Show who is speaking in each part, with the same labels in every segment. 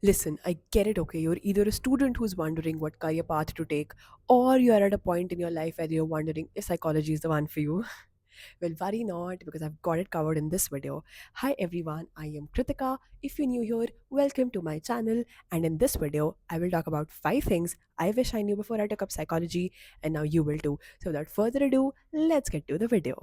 Speaker 1: Listen, I get it, okay? You're either a student who's wondering what career path to take, or you're at a point in your life where you're wondering if psychology is the one for you. Well, worry not, because I've got it covered in this video. Hi everyone, I am Krittika. If you're new here, welcome to my channel. And in this video, I will talk about 5 things I wish I knew before I took up psychology, and now you will too. So without further ado, let's get to the video.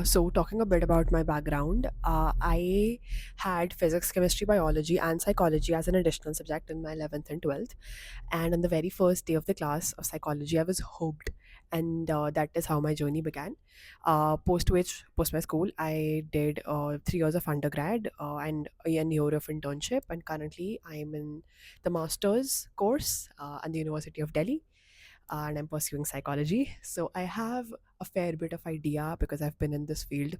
Speaker 1: So talking a bit about my background, I had physics, chemistry, biology, and psychology as an additional subject in my 11th and 12th. And on the very first day of the class of psychology, I was hooked, and that is how my journey began. Post my school, I did 3 years of undergrad and a year of internship, and currently I'm in the master's course at the University of Delhi, and I'm pursuing psychology. So I have a fair bit of idea because I've been in this field.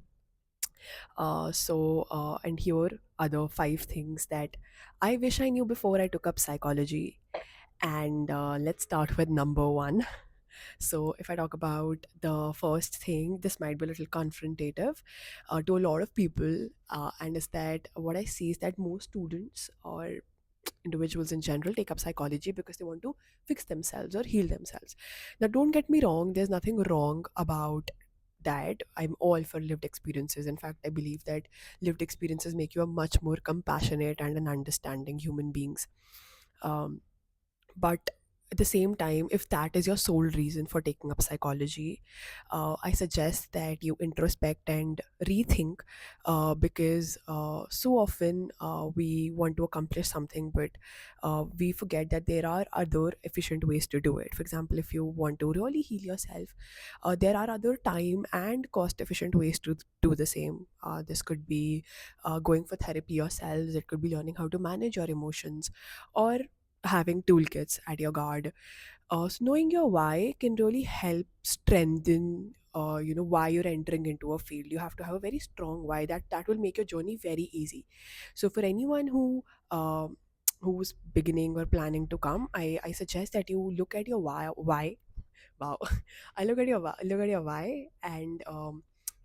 Speaker 1: And here are the 5 things that I wish I knew before I took up psychology. And let's start with number one. So, if I talk about the first thing, this might be a little confrontative to a lot of people, and is that what I see is that most students or individuals in general take up psychology because they want to fix themselves or heal themselves. Now, don't get me wrong, there's nothing wrong about that. I'm all for lived experiences. In fact, I believe that lived experiences make you a much more compassionate and an understanding human beings. Um, but at the same time, if that is your sole reason for taking up psychology, I suggest that you introspect and rethink, because so often we want to accomplish something, but we forget that there are other efficient ways to do it. For example, if you want to really heal yourself, there are other time and cost efficient ways to do the same. This could be going for therapy yourselves, it could be learning how to manage your emotions, or having toolkits at your guard. So knowing your why can really help strengthen, why you're entering into a field. You have to have a very strong why that will make your journey very easy. So for anyone who's beginning or planning to come, I suggest that you look at your why. Wow. I look at your why, and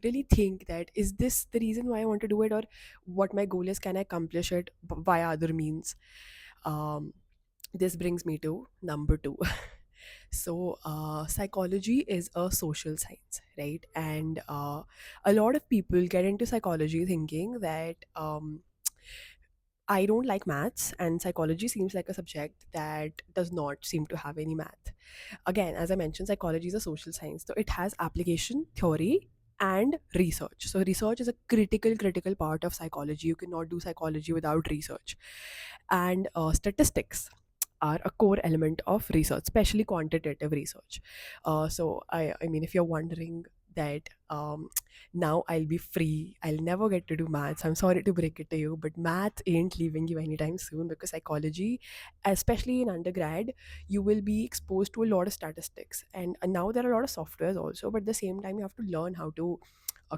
Speaker 1: really think that, is this the reason why I want to do it, or what my goal is, can I accomplish it via other means. um, this brings me to number two. So, psychology is a social science, right? And a lot of people get into psychology thinking that I don't like maths, and psychology seems like a subject that does not seem to have any math. Again, as I mentioned, psychology is a social science, so it has application, theory, and research. So research is a critical part of psychology. You cannot do psychology without research. And statistics are a core element of research, especially quantitative research. I mean, if you're wondering that, now I'll be free, I'll never get to do maths, I'm sorry to break it to you, but math ain't leaving you anytime soon, because psychology, especially in undergrad, you will be exposed to a lot of statistics. And now there are a lot of softwares also, but at the same time, you have to learn how to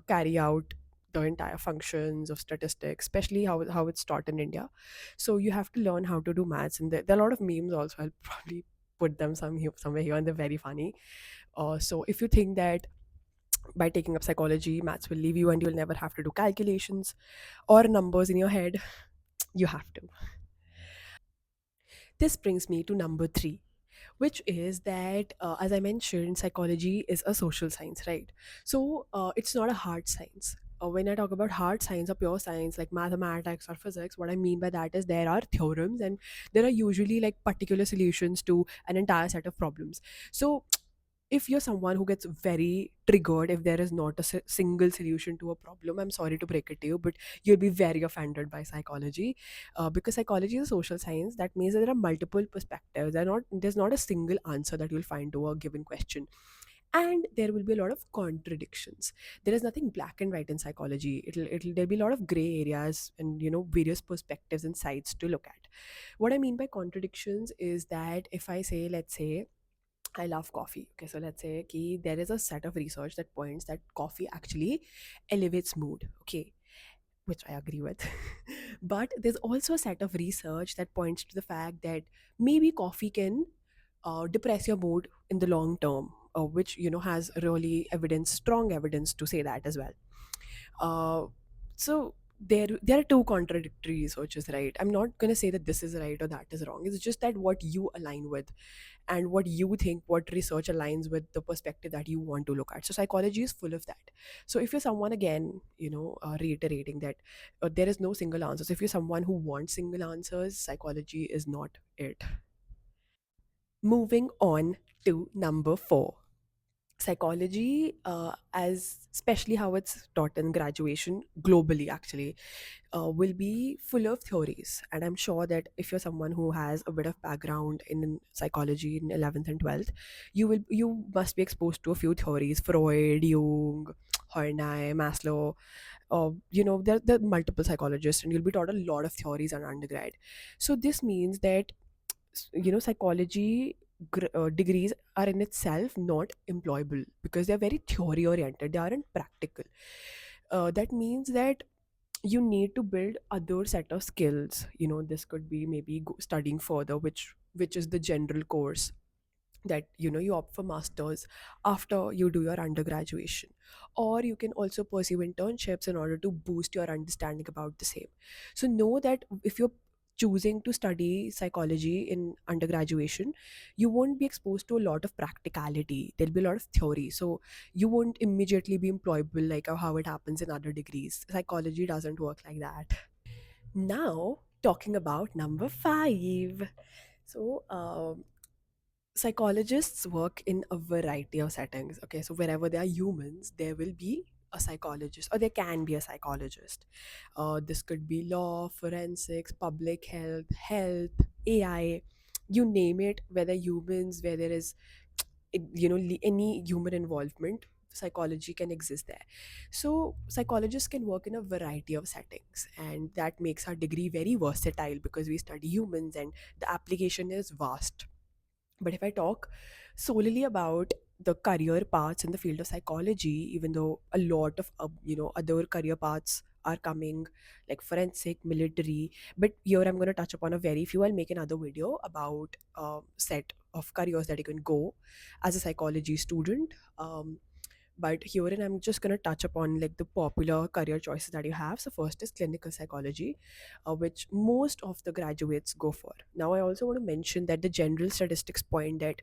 Speaker 1: carry out the entire functions of statistics, especially how it's taught in India. So you have to learn how to do maths, and there are a lot of memes also. I'll probably put them somewhere here, and they're very funny. So if you think that by taking up psychology, maths will leave you and you'll never have to do calculations or numbers in your head, you have to. This brings me to number three, which is that, as I mentioned, psychology is a social science, right? So it's not a hard science. When I talk about hard science or pure science like mathematics or physics, what I mean by that is there are theorems, and there are usually like particular solutions to an entire set of problems. So if you're someone who gets very triggered if there is not a single solution to a problem, I'm sorry to break it to you, but you'll be very offended by psychology, because psychology is a social science. That means that there are multiple perspectives. There's not a single answer that you'll find to a given question, and there will be a lot of contradictions. There is nothing black and white in psychology. It'll There'll be a lot of gray areas and, various perspectives and sides to look at. What I mean by contradictions is that, if I say, let's say, I love coffee. Okay, so let's say there is a set of research that points that coffee actually elevates mood. Okay, which I agree with. But there's also a set of research that points to the fact that maybe coffee can depress your mood in the long term, which has really strong evidence to say that as well. Uh, so there are two contradictory researches, right? I'm not going to say that this is right or that is wrong. It's just that what you align with and what you think, what research aligns with the perspective that you want to look at. So psychology is full of that. So if you're someone, again, reiterating that there is no single answer. So if you're someone who wants single answers, psychology is not it. Moving on to number 4, psychology, as especially how it's taught in graduation globally, actually, will be full of theories. And I'm sure that if you're someone who has a bit of background in psychology in 11th and 12th, you must be exposed to a few theories: Freud, Jung, Horney, Maslow. There are multiple psychologists, and you'll be taught a lot of theories in undergrad. So this means that psychology degrees are in itself not employable because they're very theory oriented, they aren't practical. That means that you need to build other set of skills. This could be maybe studying further, which is the general course that you opt for masters after you do your undergraduation, or you can also pursue internships in order to boost your understanding about the same. So know that if you're choosing to study psychology in undergraduation, you won't be exposed to a lot of practicality. There'll be a lot of theory, so you won't immediately be employable like how it happens in other degrees. Psychology doesn't work like that. Now, talking about number 5. So psychologists work in a variety of settings. Okay, so wherever there are humans, there will be a psychologist, or there can be a psychologist. This could be law, forensics, public health, AI, you name it. Whether humans, where there is any human involvement, psychology can exist there. So psychologists can work in a variety of settings, and that makes our degree very versatile because we study humans and the application is vast. But if I talk solely about the career paths in the field of psychology, even though a lot of other career paths are coming, like forensic, military, but here I'm going to touch upon a very few. I'll make another video about set of careers that you can go as a psychology student. But herein I'm just going to touch upon like the popular career choices that you have. So first is clinical psychology, which most of the graduates go for. Now I also want to mention that the general statistics point that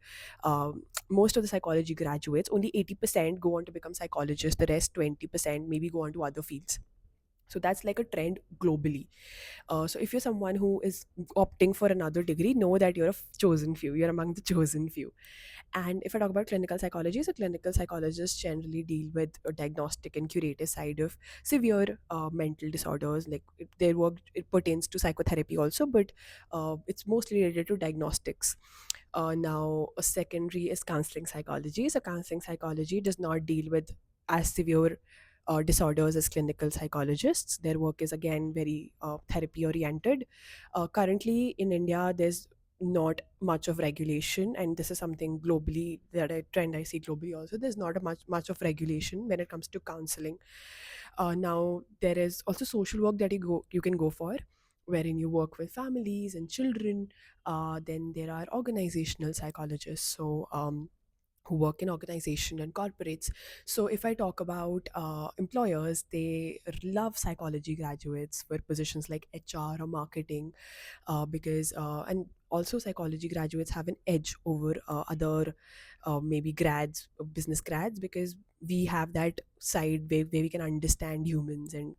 Speaker 1: most of the psychology graduates, only 80% go on to become psychologists, the rest 20% maybe go on to other fields. So that's like a trend globally. So if you're someone who is opting for another degree, know that you're a chosen few, you're among the chosen few. And if I talk about clinical psychology, so clinical psychologists generally deal with a diagnostic and curative side of severe mental disorders. Like their work, it pertains to psychotherapy also, but it's mostly related to diagnostics. Now, a secondary is counseling psychology. So counseling psychology does not deal with as severe disorders as clinical psychologists. Their work is again very therapy oriented. Currently in India, there's not much of regulation, and this is something globally that a trend I see globally also. There's not a much of regulation when it comes to counseling. Now there is also social work that you can go for, wherein you work with families and children. Then there are organizational psychologists, so who work in organization and corporates. So if I talk about employers, they love psychology graduates for positions like HR or marketing, because and also psychology graduates have an edge over other maybe grads, business grads, because we have that side where we can understand humans, and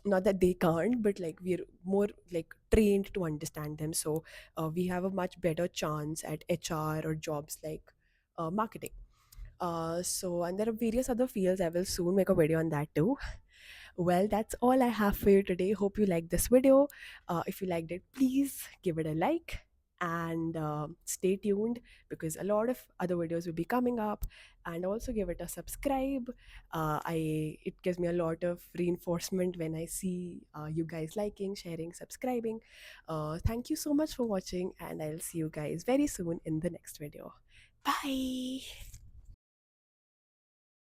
Speaker 1: not that they can't, but like we're more like trained to understand them. So we have a much better chance at HR or jobs like marketing. And there are various other fields. I will soon make a video on that too. Well, that's all I have for you today. Hope you liked this video. If you liked it, please give it a like, and stay tuned because a lot of other videos will be coming up. And also give it a subscribe. I It gives me a lot of reinforcement when I see you guys liking, sharing, subscribing. Thank you so much for watching, and I'll see you guys very soon in the next video. Bye.